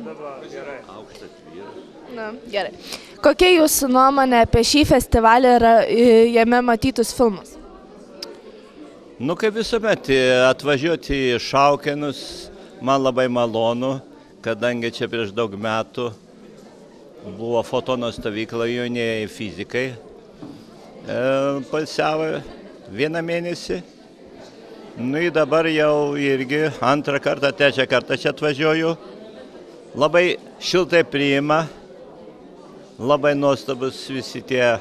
Aukštas vyras. Na, gerai. Kokia jūsų nuomonė apie šį festivalį ir jame matytus filmus? Nu, kaip visuomet, atvažiuoti į Šaukenus man labai malonu, kadangi čia prieš daug metų buvo fotono stovykla jaunieji fizikai. Palsiavo 1 mėnesį. Nu, ir dabar jau irgi 2 kartą, 3 kartą čia atvažiuoju. Labai šiltai priima, labai nuostabus visi tie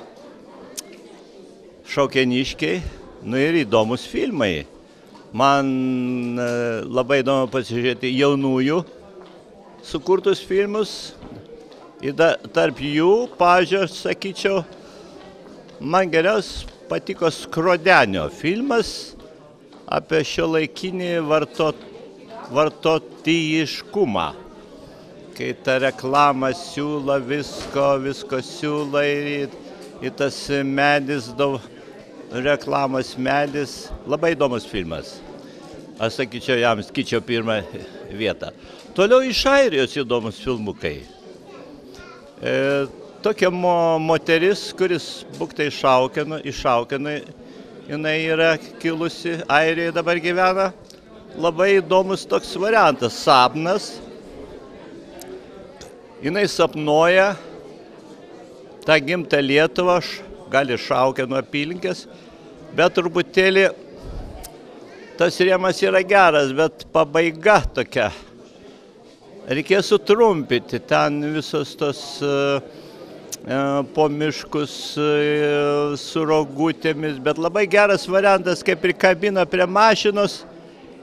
šaukeniškiai, nu ir įdomus filmai. Man labai įdomu pasižiūrėti jaunųjų sukurtus filmus. Ir tarp jų, pavyzdžiui, aš sakyčiau, man geriausiai patiko Skrodenio filmas apie šiuolaikinį vartotojiškumą. Kai ta reklama siūla visko siūla ir tas medis, reklamos medis, labai įdomus filmas. Aš sakyčiau, jam skaičiau 1 vietą. Toliau iš Airijos įdomus filmukai. Tokia moteris, kuris būktai iš Šaukenų, jinai yra kilusi, Airijoje dabar gyvena. Labai įdomus toks variantas, sapnas. Jinai sapnuoja tą gimtą Lietuvą, gal iš Šaukenų apylinkės, bet truputėlį tas rėmas yra geras, bet pabaiga tokia. Reikės sutrumpyti ten visos tos po miškus su rogutėmis, bet labai geras variantas, kaip ir kabina prie mašinos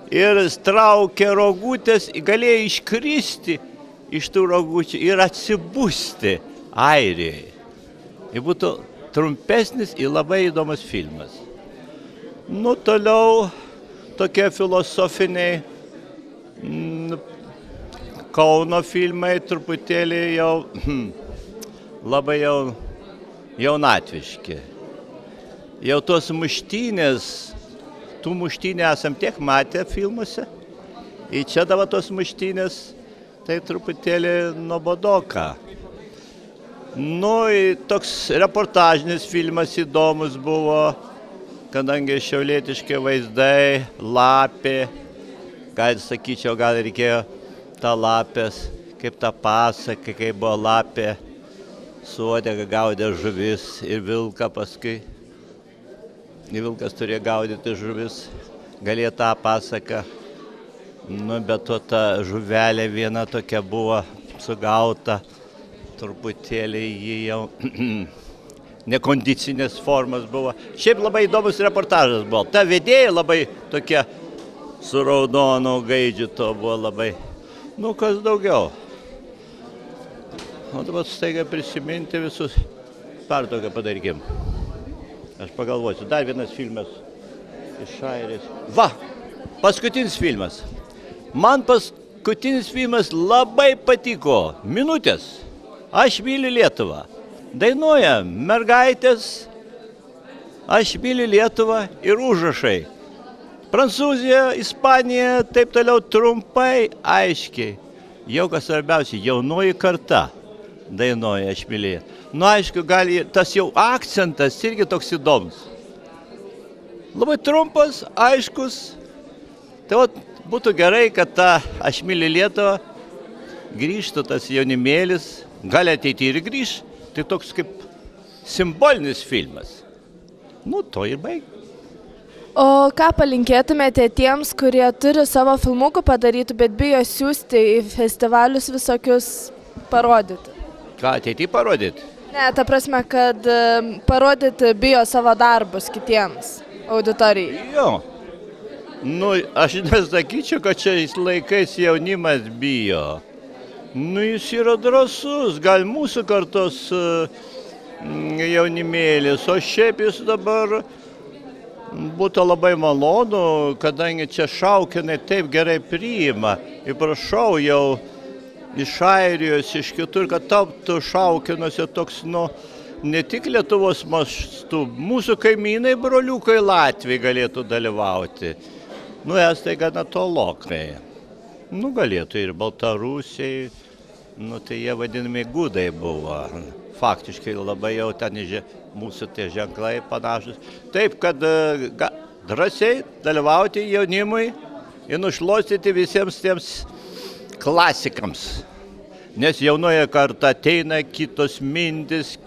ir traukia rogutės, galėjo iškristi iš tų rogučių ir atsibusti Airijoje. Ir būtų trumpesnis ir labai įdomus filmas. Nu, toliau tokie filosofiniai Kauno filmai truputėlį jau labai jaunatviški. Jau tos muštynės, tų muštynių esam tiek matę filmuose. Ir čia dabar tos muštynės, tai truputėlį nuobodoka. Nu, toks reportažinis filmas įdomus buvo, kadangi šiaulietiški vaizdai, lapė, gal sakyčiau, gal reikėjo tą lapės, kaip tą pasaką, kaip buvo lapė, su uodega gaudė žuvis ir vilką paskui. Ir vilkas turėjo gaudyti žuvis, galėjo tą pasaką. Nu, bet to ta žuvelė viena tokia buvo sugauta, truputėlį jį jau nekondicinės formas buvo. Šiaip labai įdomus reportažas buvo. Ta vedėja labai tokia su raudonu gaidžiu to buvo labai. Nu, kas daugiau. O dabar staiga prisiminti visus. Pertrauką padarykim. Aš pagalvosiu. Dar vienas filmas iš Airijos. Va! Paskutinis filmas. Man paskutinis filmas labai patiko. Minutės. Aš myliu Lietuvą. Dainuoja mergaitės. Aš myliu Lietuvą ir užrašai. Prancūzija, Ispanija, taip toliau trumpai, aiškiai. Jau kas svarbiausia, jaunoji karta dainuoja aš myliu. Nu, aišku, gali tas jau akcentas irgi toks įdomus. Labai trumpas, aiškus. Tai būtų gerai, kad ta aš myliu Lietuvą grįžtų tas jaunimėlis, gali ateiti ir grįž. Tai toks kaip simbolinis filmas. Nu, to ir baig. O ką palinkėtumėte tiems, kurie turi savo filmukų padarytų, bet bijo siųsti į festivalius visokius parodyti? Ką, ateitį parodyti? Ne, ta prasme, kad parodyti bijo savo darbus kitiems auditorijai. Jo. Nu, aš nesakyčiau, kad šiais laikais jaunimas bijo. Nu, jis yra drąsus, gal mūsų kartos jaunimėlis, o šiaip jis dabar būtų labai malonu, kadangi čia Šaukenai taip gerai priima. Ir prašau jau iš Airijos, iš kitur, kad taptų Šaukenuose toks, nu, ne tik Lietuvos mastu, mūsų kaimynai, broliukai Latviai galėtų dalyvauti. Nu, estai gana tolokai. Nu, galėtų ir Baltarusiai, Nu, tai jie vadinami gudai buvo. Faktiškai labai jau ten mūsų tie ženklai panašus. Taip, kad drąsiai dalyvauti jaunimui ir nušluostyti visiems tiems klasikams. Nes jaunoje karta ateina kitos mintis,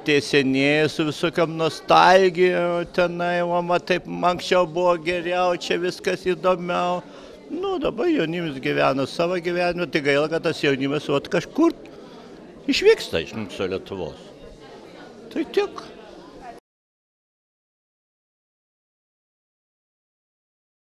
tie senieji su visokiam nostalgijom, tenai, taip, anksčiau buvo geriau, čia viskas įdomiau. Dabar jaunimas gyvena savo gyvenimą, tai gaila, kad tas jaunimas kažkur išvyksta iš mūsų Lietuvos. Tai tiek.